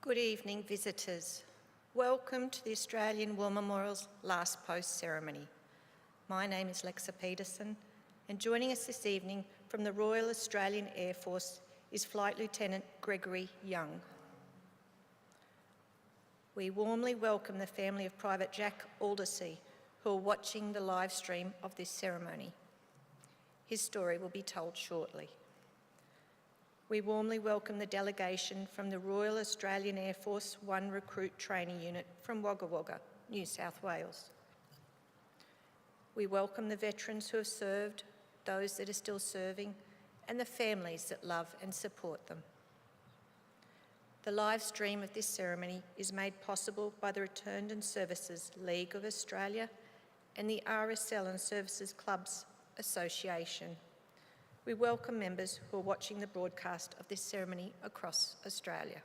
Good evening, visitors. Welcome to the Australian War Memorial's Last Post ceremony. My name is Lexa Peterson, and joining us this evening from the Royal Australian Air Force is Flight Lieutenant Gregory Young. We warmly welcome the family of Private Jack Aldersea, who are watching the live stream of this ceremony. His story will be told shortly. We warmly welcome the delegation from the Royal Australian Air Force 1 Recruit Training Unit from Wagga Wagga, New South Wales. We welcome the veterans who have served, those that are still serving, and the families that love and support them. The live stream of this ceremony is made possible by the Returned and Services League of Australia and the RSL and Services Clubs Association. We welcome members who are watching the broadcast of this ceremony across Australia.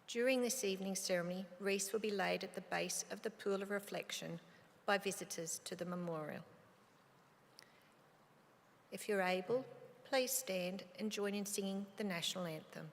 During this evening's ceremony, wreaths will be laid at the base of the Pool of Reflection by visitors to the memorial. If you're able, please stand and join in singing the national anthem.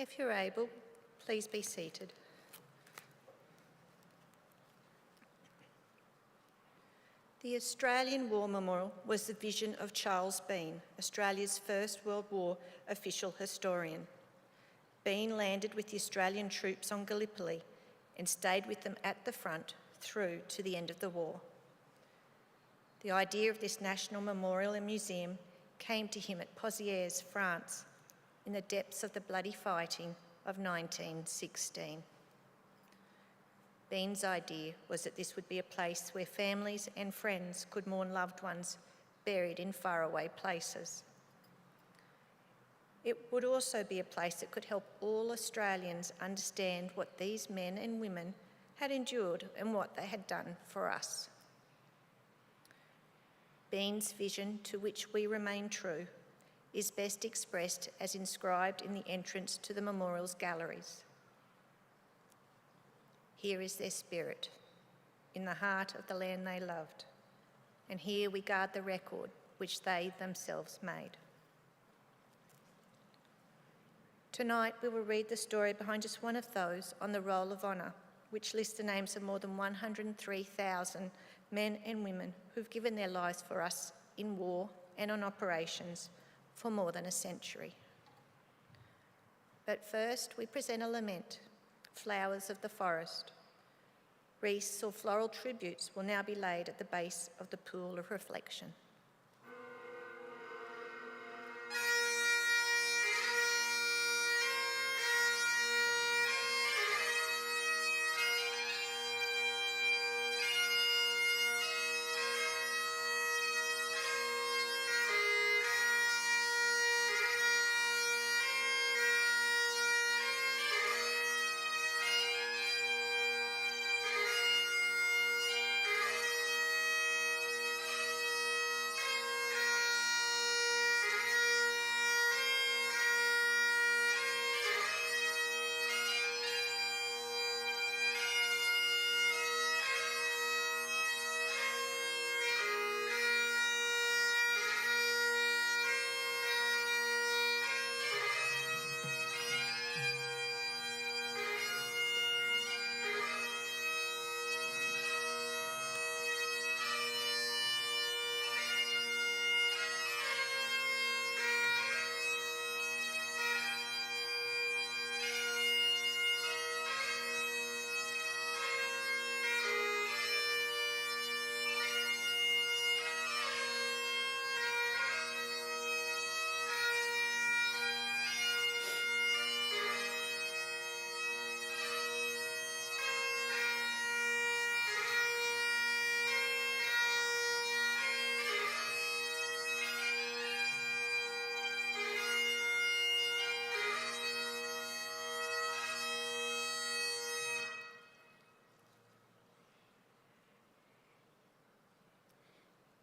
If you're able, please be seated. The Australian War Memorial was the vision of Charles Bean, Australia's First World War official historian. Bean landed with the Australian troops on Gallipoli and stayed with them at the front through to the end of the war. The idea of this national memorial and museum came to him at Pozières, France, in the depths of the bloody fighting of 1916. Bean's idea was that this would be a place where families and friends could mourn loved ones buried in faraway places. It would also be a place that could help all Australians understand what these men and women had endured and what they had done for us. Bean's vision, to which we remain true, is best expressed as inscribed in the entrance to the memorial's galleries. Here is their spirit, in the heart of the land they loved, and here we guard the record which they themselves made. Tonight we will read the story behind just one of those on the Roll of Honour, which lists the names of more than 103,000 men and women who've given their lives for us in war and on operations for more than a century. But first, we present a lament, Flowers of the Forest. Wreaths or floral tributes will now be laid at the base of the Pool of Reflection.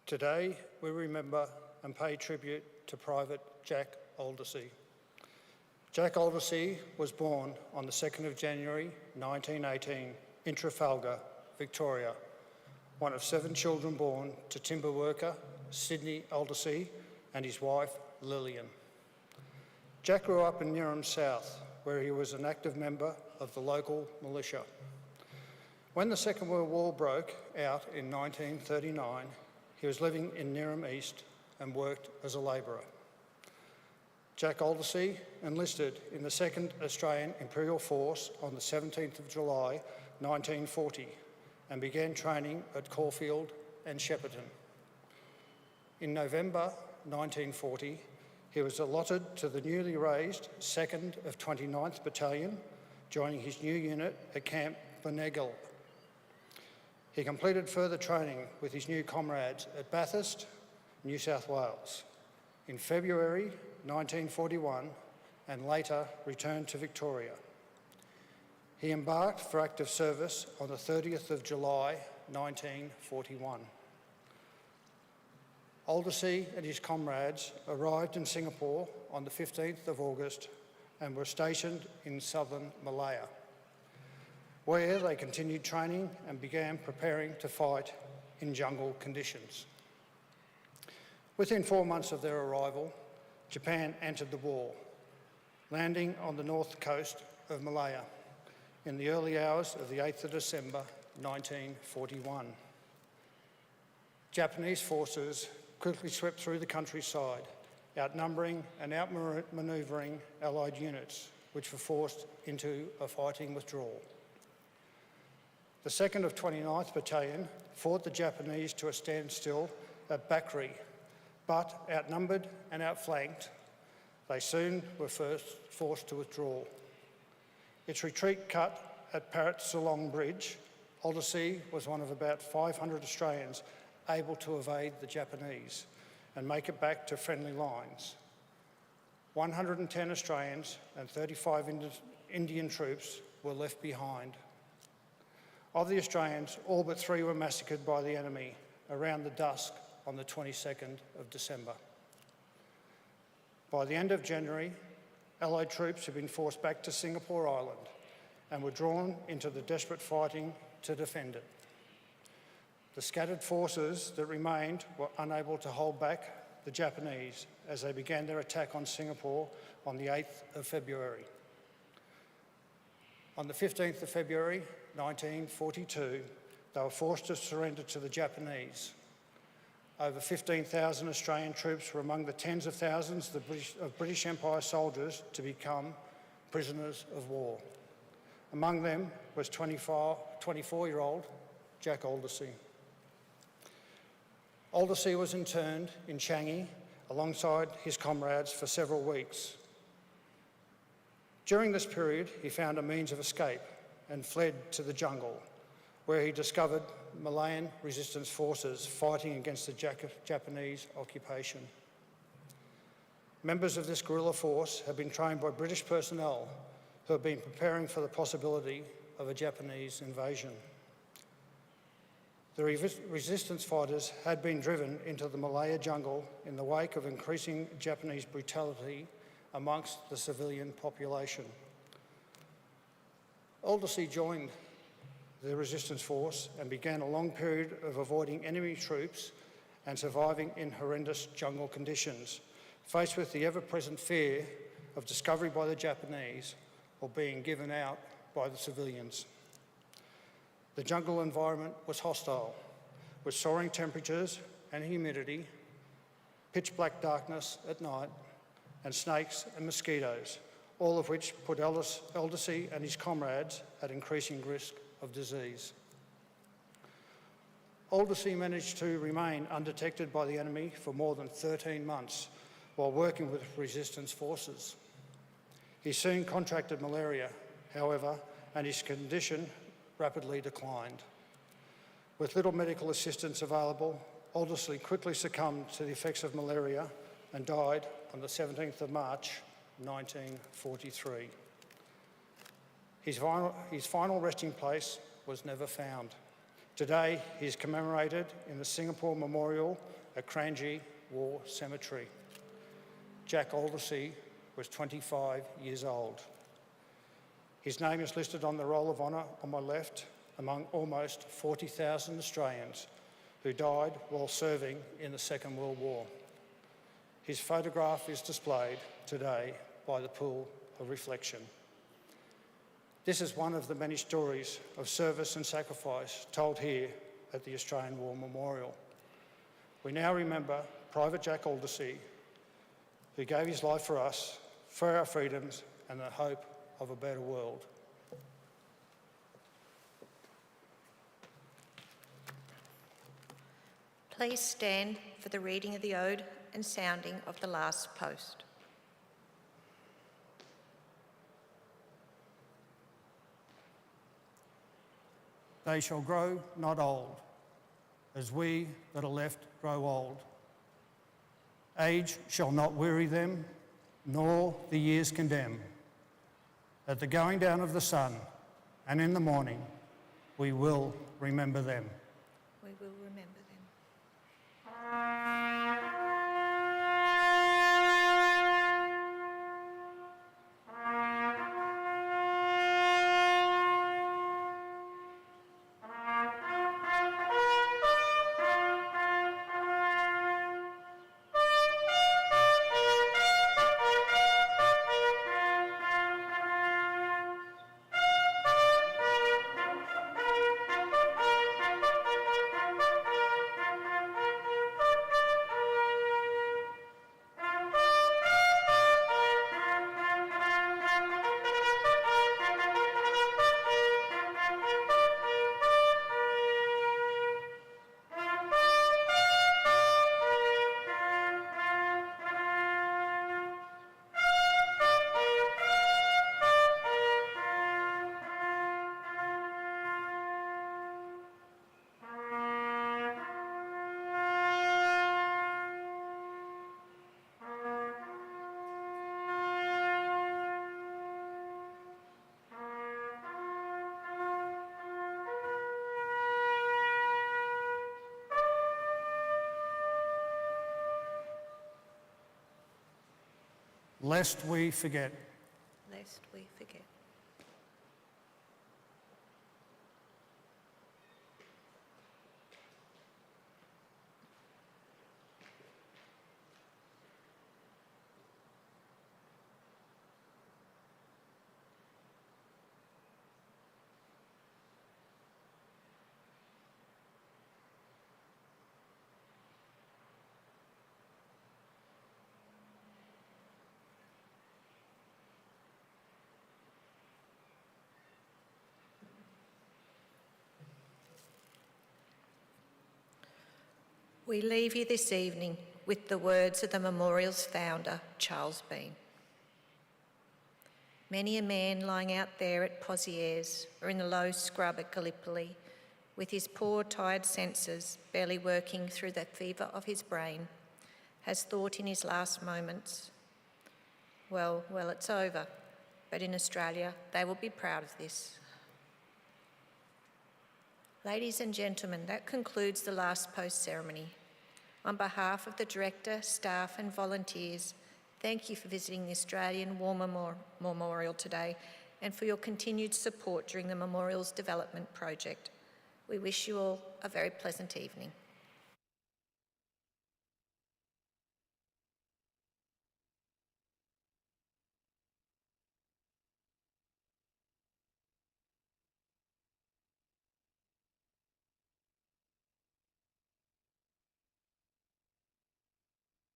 Today, we remember and pay tribute to Private Jack Aldersea. Jack Aldecy was born on the 2nd of January 1918 in Trafalgar, Victoria, one of 7 children born to timber worker Sydney Aldersea and his wife Lillian. Jack grew up in Neerim South, where he was an active member of the local militia. When the Second World War broke out in 1939, he was living in Neerim East and worked as a labourer. Jack Aldecy enlisted in the 2nd Australian Imperial Force on the 17th of July 1940 and began training at Caulfield and Shepparton. In November 1940, he was allotted to the newly raised 2nd of 29th Battalion, joining his new unit at Camp Benegil. He completed further training with his new comrades at Bathurst, New South Wales. In February 1941 and later returned to Victoria. He embarked for active service on the 30th of July 1941. Aldersea and his comrades arrived in Singapore on the 15th of August and were stationed in southern Malaya, where they continued training and began preparing to fight in jungle conditions. Within 4 months of their arrival, Japan entered the war, landing on the north coast of Malaya in the early hours of the 8th of December 1941. Japanese forces quickly swept through the countryside, outnumbering and outmanoeuvring Allied units, which were forced into a fighting withdrawal. The 2nd of 29th Battalion fought the Japanese to a standstill at Bakri, but outnumbered and outflanked, they soon were forced to withdraw. Its retreat cut at Parrot Salong Bridge, Aldersea was one of about 500 Australians able to evade the Japanese and make it back to friendly lines. 110 Australians and 35 Indian troops were left behind. Of the Australians, all but 3 were massacred by the enemy around the dusk on the 22nd of December. By the end of January, Allied troops had been forced back to Singapore Island and were drawn into the desperate fighting to defend it. The scattered forces that remained were unable to hold back the Japanese as they began their attack on Singapore on the 8th of February. On the 15th of February 1942, they were forced to surrender to the Japanese. Over 15,000 Australian troops were among the tens of thousands of British Empire soldiers to become prisoners of war. Among them was 24-year-old Jack Aldersea. Aldersea was interned in Changi alongside his comrades for several weeks. During this period, he found a means of escape and fled to the jungle, where he discovered Malayan resistance forces fighting against the Japanese occupation. Members of this guerrilla force had been trained by British personnel who had been preparing for the possibility of a Japanese invasion. The resistance fighters had been driven into the Malaya jungle in the wake of increasing Japanese brutality amongst the civilian population. Aldersea joined the resistance force and began a long period of avoiding enemy troops and surviving in horrendous jungle conditions, faced with the ever-present fear of discovery by the Japanese or being given out by the civilians. The jungle environment was hostile, with soaring temperatures and humidity, pitch black darkness at night, and snakes and mosquitoes, all of which put Aldersea and his comrades at increasing risk of disease. Aldersea managed to remain undetected by the enemy for more than 13 months while working with resistance forces. He soon contracted malaria, however, and his condition rapidly declined. With little medical assistance available, Aldersea quickly succumbed to the effects of malaria and died on the 17th of March 1943. His final resting place was never found. Today, he is commemorated in the Singapore Memorial at Cranji War Cemetery. Jack Aldecy was 25 years old. His name is listed on the Roll of Honour on my left among almost 40,000 Australians who died while serving in the Second World War. His photograph is displayed today by the Pool of Reflection. This is one of the many stories of service and sacrifice told here at the Australian War Memorial. We now remember Private Jack Aldecy, who gave his life for us, for our freedoms and the hope of a better world. Please stand for the reading of the ode and sounding of the last post. They shall grow not old, as we that are left grow old. Age shall not weary them, nor the years condemn. At the going down of the sun and in the morning, we will remember them. We will remember them. Lest we forget. Lest we forget. We leave you this evening with the words of the memorial's founder, Charles Bean. Many a man lying out there at Pozieres or in the low scrub at Gallipoli, with his poor, tired senses barely working through the fever of his brain, has thought in his last moments, well, it's over, but in Australia they will be proud of this. Ladies and gentlemen, that concludes the last post ceremony. On behalf of the Director, staff and volunteers, thank you for visiting the Australian War Memorial today and for your continued support during the Memorial's development project. We wish you all a very pleasant evening.